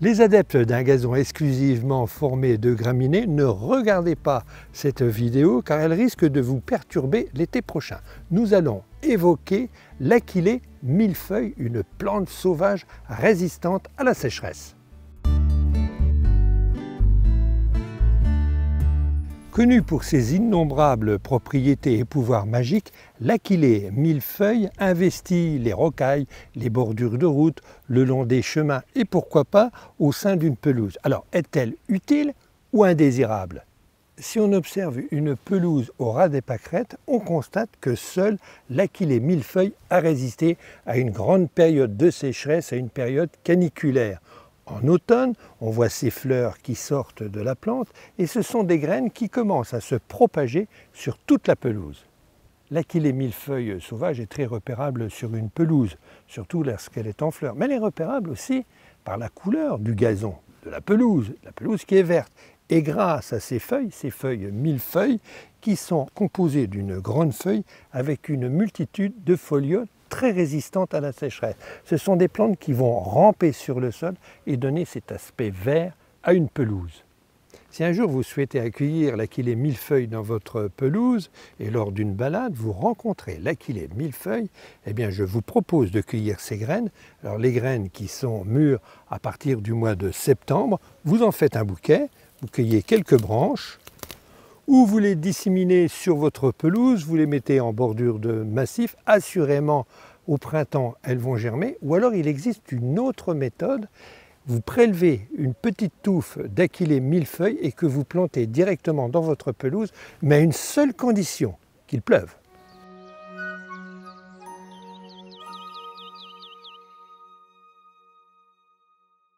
Les adeptes d'un gazon exclusivement formé de graminées, ne regardez pas cette vidéo car elle risque de vous perturber l'été prochain. Nous allons évoquer l'Achillée millefeuille, une plante sauvage résistante à la sécheresse. Connue pour ses innombrables propriétés et pouvoirs magiques, l'Achillée millefeuille investit les rocailles, les bordures de route, le long des chemins et pourquoi pas au sein d'une pelouse. Alors, est-elle utile ou indésirable? Si on observe une pelouse au ras des pâquerettes, on constate que seule l'Achillée millefeuille a résisté à une grande période de sécheresse, à une période caniculaire. En automne, on voit ces fleurs qui sortent de la plante et ce sont des graines qui commencent à se propager sur toute la pelouse. L'Achillée millefeuille sauvage est très repérable sur une pelouse, surtout lorsqu'elle est en fleurs, mais elle est repérable aussi par la couleur du gazon, de la pelouse qui est verte. Et grâce à ces feuilles millefeuilles, qui sont composées d'une grande feuille avec une multitude de folioles très résistantes à la sécheresse. Ce sont des plantes qui vont ramper sur le sol et donner cet aspect vert à une pelouse. Si un jour vous souhaitez accueillir l'Achillée millefeuille dans votre pelouse et lors d'une balade vous rencontrez l'Achillée millefeuille, eh bien je vous propose de cueillir ces graines. Alors les graines qui sont mûres à partir du mois de septembre, vous en faites un bouquet, vous cueillez quelques branches, ou vous les disséminez sur votre pelouse, vous les mettez en bordure de massif, assurément au printemps elles vont germer, ou alors il existe une autre méthode, vous prélevez une petite touffe d'Achillée millefeuille et que vous plantez directement dans votre pelouse, mais à une seule condition, qu'il pleuve.